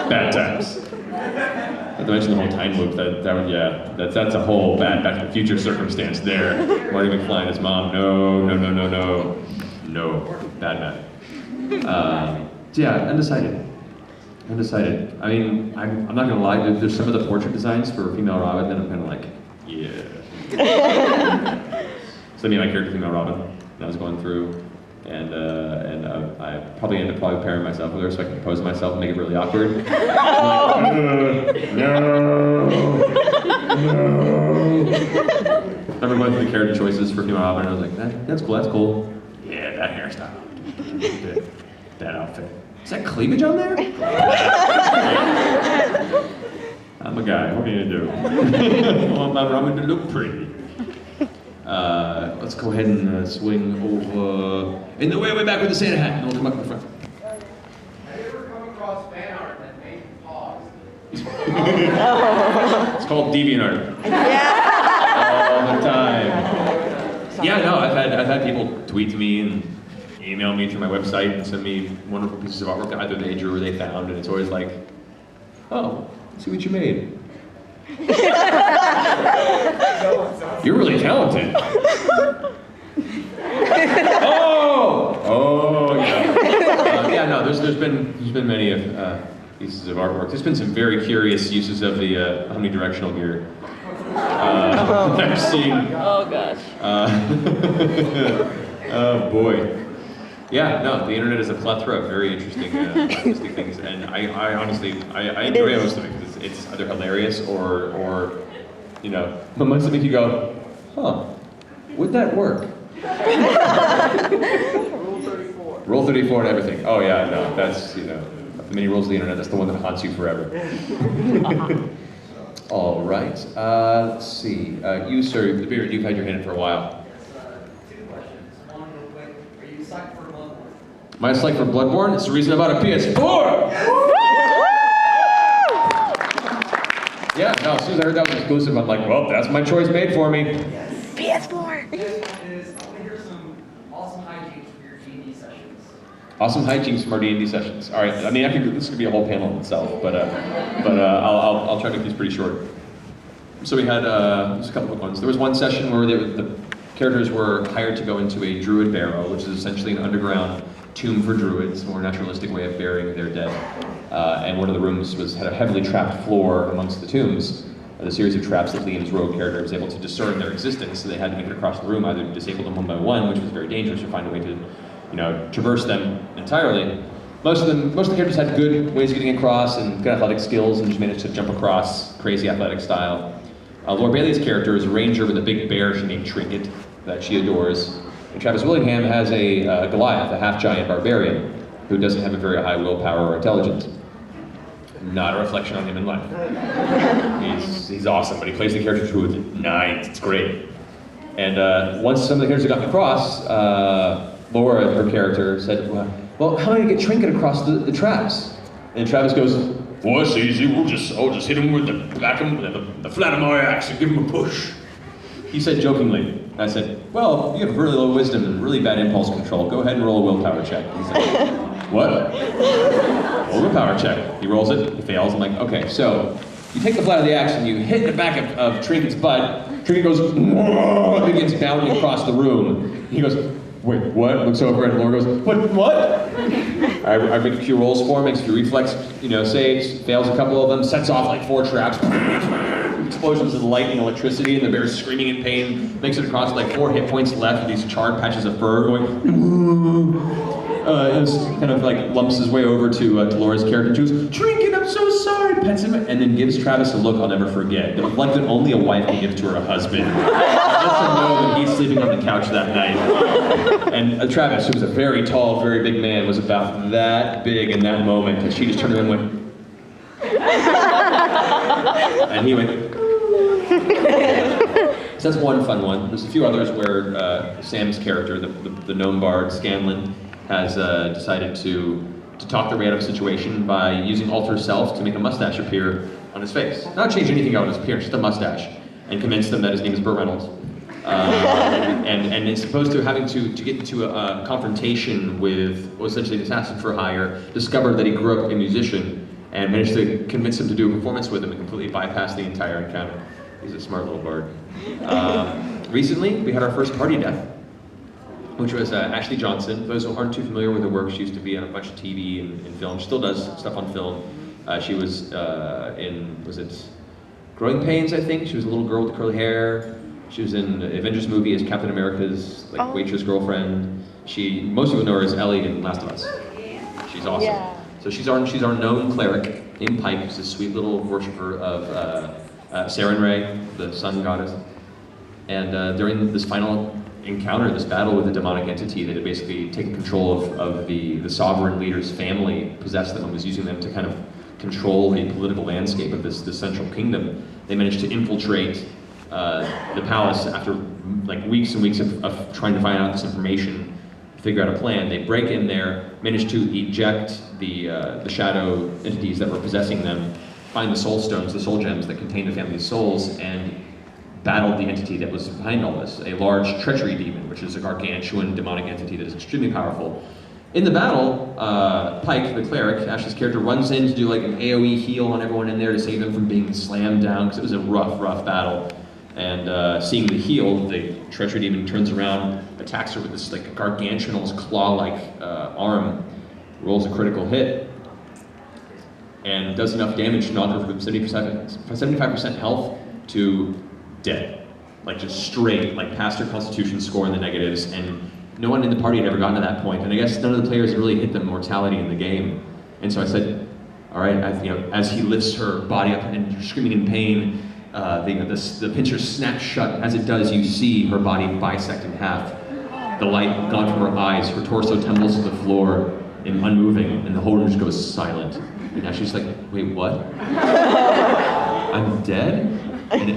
Bad times. Not to mention the whole time loop. That's a whole Back to the Future circumstance there. Marty McFly and his mom, no. Bad. Yeah, undecided. I mean, I'm not gonna lie. There's some of the portrait designs for female Robin that I'm kind of like, yeah. So me and my character, female Robin, that I was going through, and I probably end up pairing myself with her so I can compose myself and make it really awkward. Like, no. I remember going through the character choices for female Robin, and I was like, that's cool. Yeah, that hairstyle. That outfit. Is that cleavage on there? I'm a guy, what are you gonna do? I want my Robin to look pretty. Let's go ahead and swing over in the way back with the Santa hat, and we'll come up in front. Have you ever come across fan art that made you pause? It's called DeviantArt. All the time. Yeah, no, I've had people tweet to me and email me through my website and send me wonderful pieces of artwork that either they drew or they found, and it's always like, oh, see what you made. You're really talented. Oh, yeah. No. There's been many pieces of artwork. There's been some very curious uses of the omnidirectional gear. I've seen. Oh gosh. Oh boy. Yeah, no, the internet is a plethora of very interesting things, and I honestly enjoy most of it because it's either hilarious or moments that make you go, huh, would that work? Rule 34 and everything. Oh yeah, no, that's, the many rules of the internet, that's the one that haunts you forever. All right, let's see. You, sir, you've had your hand in for a while. Two questions. One real quick. Are you psyched for Bloodborne? Am I psyched for Bloodborne? It's the reason I bought a PS4! Yeah, no, as soon as I heard that was exclusive, I'm like, well, that's my choice made for me. PS4! I want to hear some awesome hijinks for your D&D sessions. Awesome hijinks from our D&D sessions. All right, I mean, this could be a whole panel in itself, but I'll try to make these pretty short. So we had just a couple of ones. There was one session where the characters were hired to go into a druid barrow, which is essentially an underground tomb for druids, a more naturalistic way of burying their dead. And one of the rooms had a heavily trapped floor amongst the tombs. The series of traps that Liam's rogue character was able to discern their existence, so they had to make it across the room, either disable them one by one, which was very dangerous, or find a way to, traverse them entirely. Most of the characters had good ways of getting across and good athletic skills, and just managed to jump across, crazy athletic style. Laura Bailey's character is a ranger with a big bear she named Trinket that she adores. And Travis Willingham has a Goliath, a half-giant barbarian, who doesn't have a very high willpower or intelligence. Not a reflection on him in life. He's awesome, but he plays the character to with nines. It's great. And once some of the characters got across, Laura, her character, said, well, how do I get Trinket across the traps? And Travis goes, well, it's easy. I'll just hit him with the flat of my axe and give him a push. He said jokingly. I said, well, you have really low wisdom and really bad impulse control. Go ahead and roll a willpower check. He said, what? Roll a willpower check. He rolls it, he fails. I'm like, okay, so you take the flat of the axe and you hit the back of Trinket's butt. Trinket goes, and begins bounding across the room. He goes, wait, what? Looks over and Laura goes, what? I make a few rolls for him, makes a few reflex, saves, fails a couple of them, sets off like 4 traps. explosions of lightning, electricity, and the bear's screaming in pain, makes it across like 4 hit points left with these charred patches of fur going. And kind of like lumps his way over to Laura's character, and she goes, "Trinket, I'm so sorry," pets him, and then gives Travis a look I'll never forget. The look that only a wife can give to her husband. Lets him know that he's sleeping on the couch that night. And Travis, who was a very tall, very big man, was about that big in that moment, and she just turned around and went, and he went. So that's one fun one. There's a few others where Sam's character, the gnome bard, Scanlan, has decided to talk their way out of a situation by using alter self to make a mustache appear on his face. Not change anything out of his appearance, just a mustache, and convince them that his name is Burt Reynolds. And it's opposed to having to get into a confrontation with essentially an assassin for hire, discovered that he grew up a musician, and managed to convince him to do a performance with him and completely bypass the entire encounter. He's a smart little bard. Recently, we had our first party death, which was Ashley Johnson. Those who aren't too familiar with her work, she used to be on a bunch of TV and film. She still does stuff on film. She was was it Growing Pains, I think? She was a little girl with curly hair. She was in the Avengers movie as Captain America's waitress girlfriend. Most of you know her as Ellie in Last of Us. She's awesome. Yeah. So she's our known cleric named Pike, who's this sweet little worshiper of Sarenrae, the sun goddess. And during this final encounter, this battle with the demonic entity that had basically taken control of the sovereign leader's family, possessed them, and was using them to kind of control the political landscape of this central kingdom, they managed to infiltrate the palace after like weeks and weeks of trying to find out this information, figure out a plan. They break in there, manage to eject the shadow entities that were possessing them, find the soul stones, the soul gems that contain the family's souls, and battled the entity that was behind all this, a large treachery demon, which is a gargantuan demonic entity that is extremely powerful. In the battle, Pike, the cleric, Ash's character, runs in to do like an AoE heal on everyone in there to save them from being slammed down, because it was a rough battle. And seeing the heal, the treachery demon turns around, attacks her with this like gargantuan, almost claw-like arm, rolls a critical hit, and does enough damage to knock her from 75% health to dead. Like just straight, like past her constitution score in the negatives, and no one in the party had ever gotten to that point, and I guess none of the players had really hit the mortality in the game. And so I said, all right, as he lifts her body up and screaming in pain, the pincher snaps shut. As it does, you see her body bisect in half. The light gone from her eyes, her torso tumbles to the floor, and unmoving, and the whole room just goes silent. And now she's like, wait, what? I'm dead? And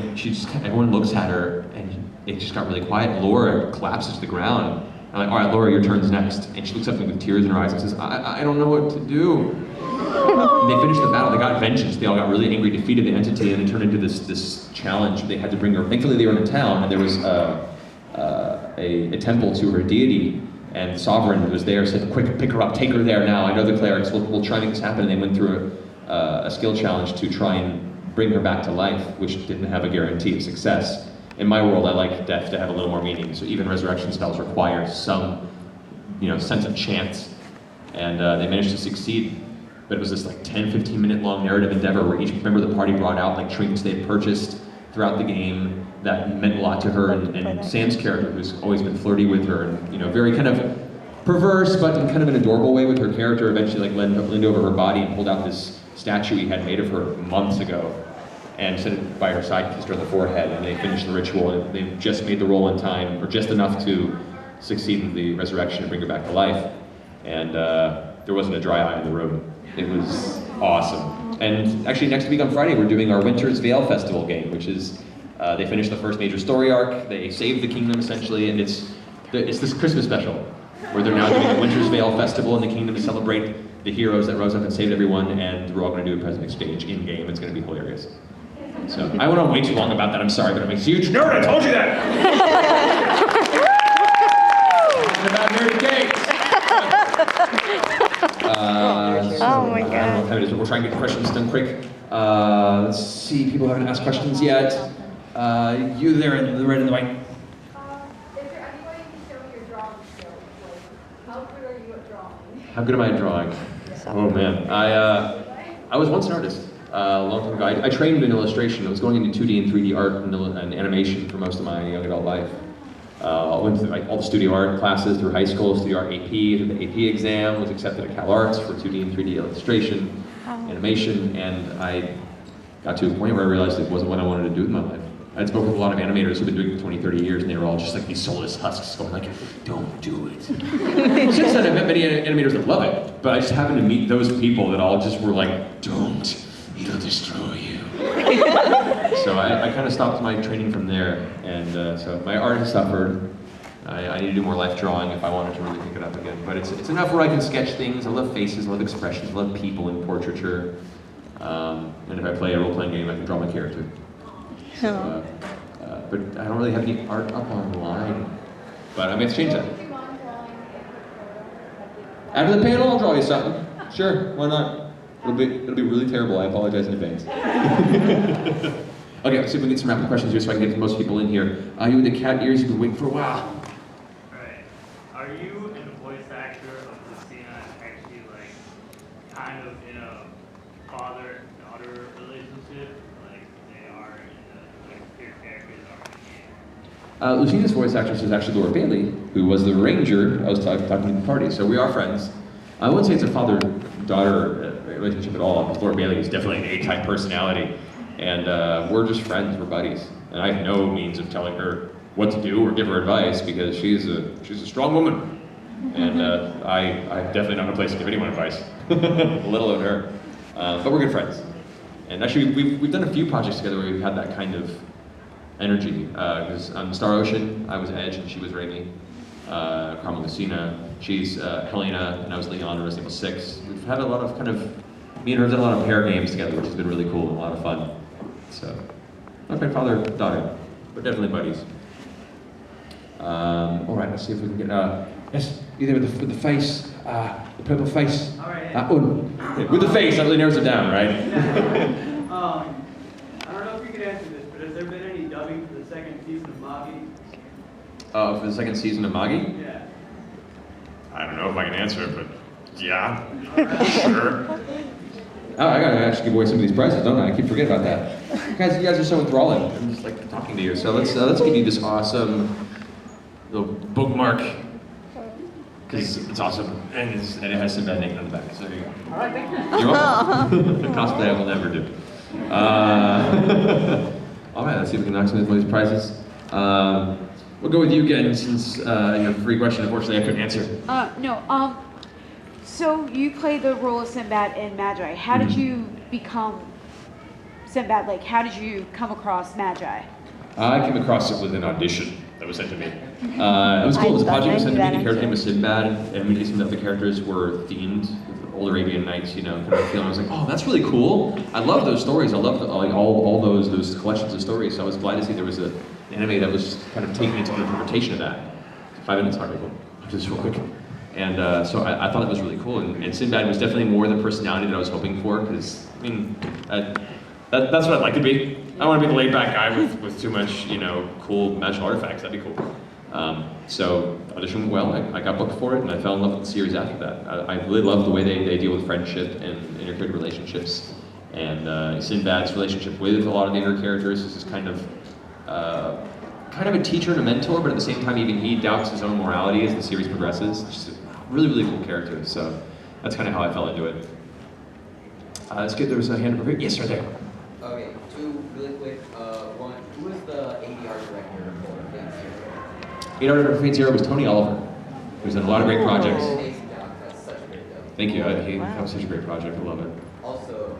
everyone looks at her, and it just got really quiet. Laura collapses to the ground. I'm like, all right, Laura, your turn's next. And she looks up at me with tears in her eyes and says, I don't know what to do. And they finished the battle. They got vengeance. They all got really angry, defeated the entity, and it turned into this challenge. They had to bring her. Thankfully, they were in a town, and there was a temple to her deity. And the sovereign was there, said, quick, pick her up, take her there now. I know the clerics, we'll try to make this happen. And they went through a skill challenge to try and bring her back to life, which didn't have a guarantee of success. In my world, I like death to have a little more meaning, so even resurrection spells require some, sense of chance. And they managed to succeed. But it was this like 10, 15 minute long narrative endeavor where each member of the party brought out like trinkets they had purchased throughout the game that meant a lot to her, and Sam's character, who's always been flirty with her and very kind of perverse, but in kind of an adorable way with her character, eventually like leaned over her body and pulled out this statue he had made of her months ago and set it by her side, kissed her on the forehead, and they finished the ritual, and they just made the roll in time, or just enough to succeed in the resurrection and bring her back to life. And there wasn't a dry eye in the room. It was awesome. And actually next week on Friday, we're doing our Winter's Veil Festival game, which is, they finished the first major story arc, they saved the kingdom essentially, and it's this Christmas special, where they're now doing a Winter's Veil Festival in the kingdom to celebrate the heroes that rose up and saved everyone, and we're all going to do a present exchange in-game. It's going to be hilarious. So, I went on way too long about that, I'm sorry, but I'm a huge nerd, I told you that! Talking about nerdy cakes! Oh my God. I don't know what time it is, but we'll try and get the questions done quick. Let's see, people haven't asked questions yet. You there in the red and the white. Is there any way you can show me your drawing skills? Like, how good are you at drawing? How good am I at drawing? Oh man, I was once an artist. a long time ago. I trained in illustration. I was going into 2D and 3D art and animation for most of my young adult life. I went through all the studio art classes through high school, studio art AP, did the AP exam, was accepted at Cal Arts for 2D and 3D illustration, animation, and I got to a point where I realized it wasn't what I wanted to do with my life. I'd spoken with a lot of animators who've been doing it for 20, 30 years, and they were all just like these soulless husks going like, don't do it. Since then, I've met many animators that love it, but I just happened to meet those people that all just were like, don't, it'll destroy you. So I kind of stopped my training from there, and so my art has suffered. I need to do more life drawing if I wanted to really pick it up again. But it's enough where I can sketch things. I love faces, I love expressions, I love people in portraiture. And if I play a role-playing game, I can draw my character. So, but I don't really have any art up online. But I might change that. After the panel, I'll draw you something. Sure, why not? It'll be really terrible. I apologize in advance. Okay, let's see if we can get some rapid questions here so I can get most people in here. You with the cat ears, you've been waiting for a while. Alright. Are you and the voice actor of Christina actually like kind of in a father-daughter relationship? Like they are in the like your characters are in the game? Lucina's voice actress is actually Laura Bailey, who was the ranger I was talking to at the party, so we are friends. I wouldn't say it's a father-daughter relationship at all, because Laura Bailey is definitely an A-type personality, and we're just friends, we're buddies. And I have no means of telling her what to do or give her advice, because she's a strong woman. And I'm definitely not in a place to give anyone advice, let alone her. But we're good friends. And actually, we've done a few projects together where we've had that kind of energy. Because on Star Ocean, I was Edge and she was Raimi. Carmen Lucina, she's Helena, and I was Leon in Resident Evil 6. We've had a lot of me and her have done a lot of pair games together, which has been really cool and a lot of fun. So, not quite father-daughter, but definitely buddies. All right, let's see if we can get, yes, you there with the face, the purple face. All right. With the face, that really narrows it down, right? I don't know if you could answer this, but has there been any dubbing for the second season of Magi? For the second season of Magi? Yeah. I don't know if I can answer it, but yeah, sure. Oh, I gotta actually give away some of these prizes, don't I? I keep forgetting about that. You guys are so enthralling. I'm just like talking to you. So let's give you this awesome little bookmark, because it's awesome, and it has some bad name on the back. So there you go. All right, thank you. You're welcome. The cosplay I will never do. All right, let's see if we can knock some of these prizes. We'll go with you again, since you have a free question. Unfortunately, I couldn't answer. No. So you play the role of Sinbad in Magi. How did you become Sinbad? Like, how did you come across Magi? I came across it with an audition that was sent to me. It was cool. This project was sent to me. The character name was Sinbad, and immediately some of the characters were themed with old Arabian Nights, kind of feeling. I was like, oh, that's really cool. I love those stories. I love all those collections of stories. So I was glad to see there was an anime that was kind of taking its own interpretation of that. 5 minutes, all right, cool. Just real quick. And so I thought it was really cool. And Sinbad was definitely more the personality that I was hoping for, because, I mean, that's what I'd like to be. I want to be the laid-back guy with too much, cool magical artifacts. That'd be cool. So audition went well. I got booked for it, and I fell in love with the series after that. I really love the way they deal with friendship and inter-character relationships. And Sinbad's relationship with a lot of the inner characters is just kind of a teacher and a mentor, but at the same time, even he doubts his own morality as the series progresses. It's just a really, really cool character. So that's kind of how I fell into it. Let's get, there was a hand over here. Yes, right there. Okay, 2 really quick. One, who was the ADR director for Fate Zero? ADR director for Fate Zero was Tony Oliver, who's done a lot of great projects. Amazing job. That's such a great job. Thank you. That was such a great project. I love it. Also,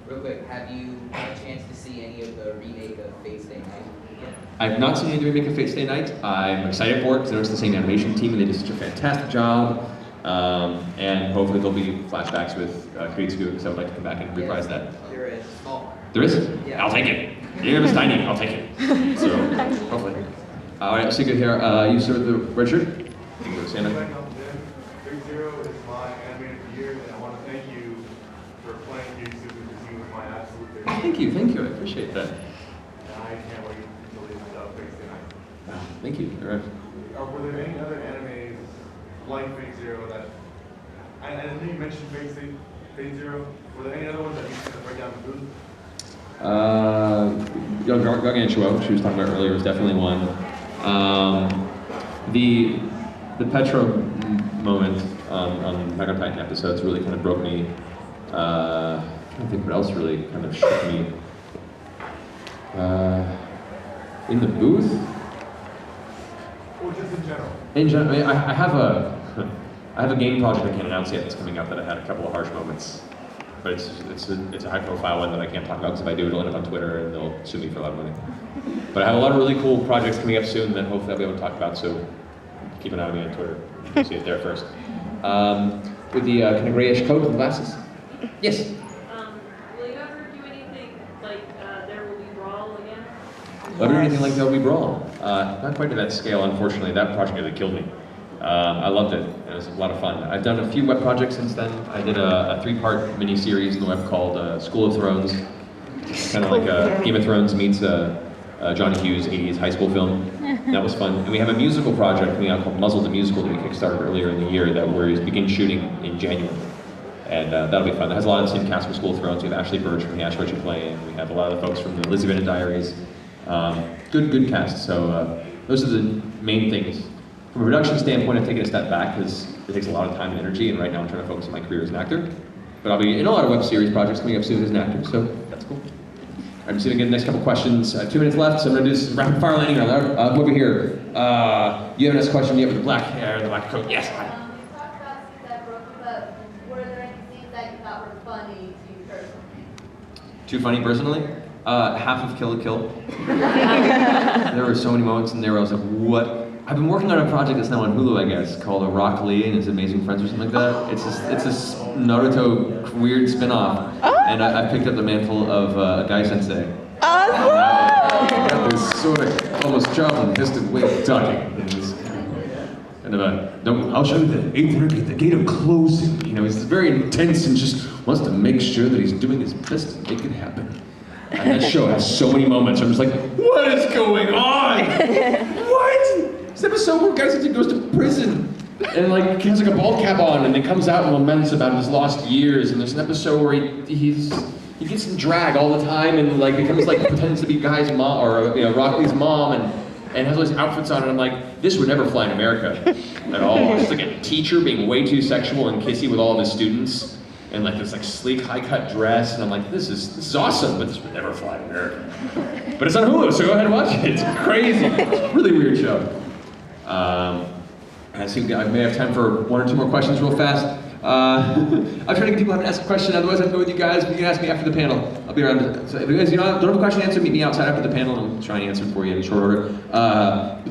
real quick, have you had a chance to see any of the remake of Fate Stay Night yet? I've not seen any of the remake of Fate Stay Night. I'm excited for it because I know it's the same animation team and they did such a fantastic job. And hopefully there'll be flashbacks with Kiritsugu, because I would like to come back and reprise that. There is a small one. There is? Yeah. I'll take it. Even if it's tiny, I'll take it. So, hopefully. All right, let's see good here. You sir with the red shirt? You can go stand up. Fate Zero is my animated of the year, and I want to thank you for playing Kiritsugu, because he was my absolute favorite. Thank you. I appreciate that. And I can't wait to leave Fate Stay Night. Thank you. All right. Were there any other animes like Fate Zero that, and I know you mentioned Fate Zero, Were there any other ones that you could break down the booth? Gargantua, she was talking about earlier, was definitely one. The Petra moment on Attack on Titan episodes really kind of broke me. I don't think what else really kind of shook me. In the booth? Or just in general? In general, I mean, I have a game project I can't announce yet that's coming up that I had a couple of harsh moments. But it's a high-profile one that I can't talk about because if I do, it'll end up on Twitter and they'll sue me for a lot of money. But I have a lot of really cool projects coming up soon that hopefully I'll be able to talk about, so keep an eye on me on Twitter. You'll see it there first. With the kind of grayish coat and glasses. Yes? Will you ever do anything like There Will Be Brawl again? Will I do anything like There Will Be Brawl? Not quite to that scale, unfortunately. That project really killed me. I loved it. It was a lot of fun. I've done a few web projects since then. I did a 3-part mini-series in the web called School of Thrones. Kind of like Game of Thrones meets John Hughes' 80s high school film. That was fun. And we have a musical project coming out called Muzzle the Musical that we kickstarted earlier in the year that we begin shooting in January. And that'll be fun. It has a lot of the same cast from School of Thrones. We have Ashley Birch from the Ash Richard play, and we have a lot of the folks from the Lizzie Bennet Diaries. Good cast. So those are the main things. From a production standpoint, I've taken a step back because it takes a lot of time and energy, and right now I'm trying to focus on my career as an actor. But I'll be in a lot of web series projects coming up soon as an actor, so that's cool. I'm just gonna get the next couple questions. 2 minutes left, so I'm gonna do this rapid fire landing round. Come over here. You have a next question, you have the black hair, the black coat. Yes, hi. You talked about scenes that broke you, but were there any scenes that you thought were funny to you personally? Too funny personally? Half of Kill la Kill. There were so many moments in there where I was like, what? I've been working on a project that's now on Hulu, I guess, called Rock Lee and His Amazing Friends or something like that. It's this Naruto weird spin-off, and I picked up the mantle of Guy Sensei. That was sort of almost sharp and distant way of talking. I'll show you the 8th gate, the gate of closing. You know, he's very intense and just wants to make sure that he's doing his best to make it happen. And that show has so many moments. I'm just like, what is going on? What? This episode where Guy Sensei goes to prison and like has like a bald cap on and then comes out and laments about his lost years. And there's an episode where he gets in drag all the time and like becomes like pretends to be Guy's mom or Rock Lee's mom and has all these outfits on, and I'm like, this would never fly in America at all. It's like a teacher being way too sexual and kissy with all of his students, and like this like sleek high-cut dress, and I'm like, this is awesome, but this would never fly in America. But it's on Hulu, so go ahead and watch it. It's crazy. It's a really weird show. I think I may have time for 1 or 2 more questions real fast. I'm trying to get people to ask a question, otherwise I have to go with you guys, but you can ask me after the panel. I'll be around. So if you guys don't have a question to answer, meet me outside after the panel and I'll try and answer for you in short order.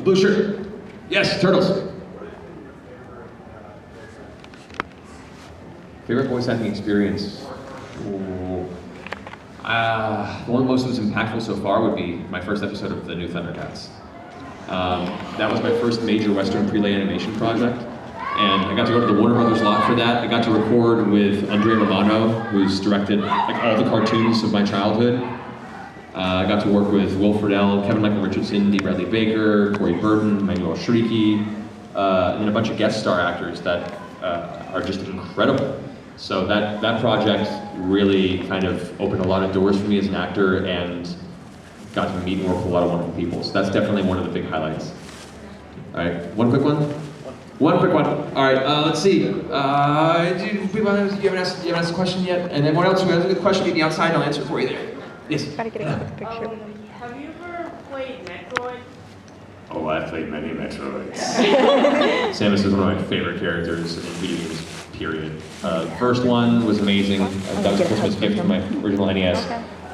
Blue shirt. Yes, Turtles. Favorite voice acting experience? The one most was impactful so far would be my first episode of the new Thundercats. That was my first major Western prelay animation project, and I got to go to the Warner Brothers lot for that. I got to record with Andrea Romano, who's directed like all the cartoons of my childhood. I got to work with Will Friedle, Kevin Michael Richardson, D. Bradley Baker, Corey Burton, Manuel Shrieky, and then a bunch of guest star actors that are just incredible. So that project really kind of opened a lot of doors for me as an actor and got to meet and work with a lot of wonderful people. So that's definitely one of the big highlights. All right, one quick one? One quick one. All right, let's see. You haven't asked a question yet? And everyone else who has a good question, meet me outside and I'll answer it for you there. Yes? Gotta get a picture. Have you ever played Metroid? Oh, I've played many Metroids. Samus is one of my favorite characters in video games, period. The first one was amazing. That was a Christmas gift from my original NES.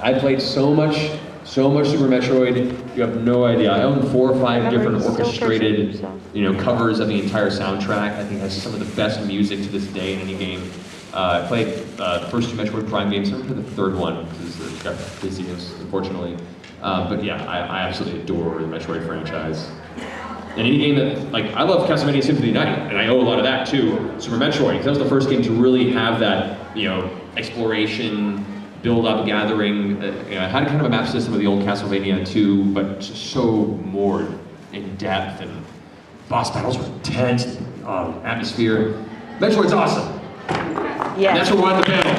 I played so much Super Metroid, you have no idea. I own 4 or 5 different orchestrated, covers of the entire soundtrack. I think it has some of the best music to this day in any game. I played the first 2 Metroid Prime games. I played the 3rd one because it got busy, unfortunately. But yeah, I absolutely adore the Metroid franchise. And any game that, I love Castlevania Symphony Night, and I owe a lot of that to Super Metroid, because that was the first game to really have that, exploration, build-up, gathering. It had kind of a map system of the old Castlevania too, but just so more in depth, and boss battles were intense, atmosphere. Metroid's awesome. Yeah. And that's what we're on the panel.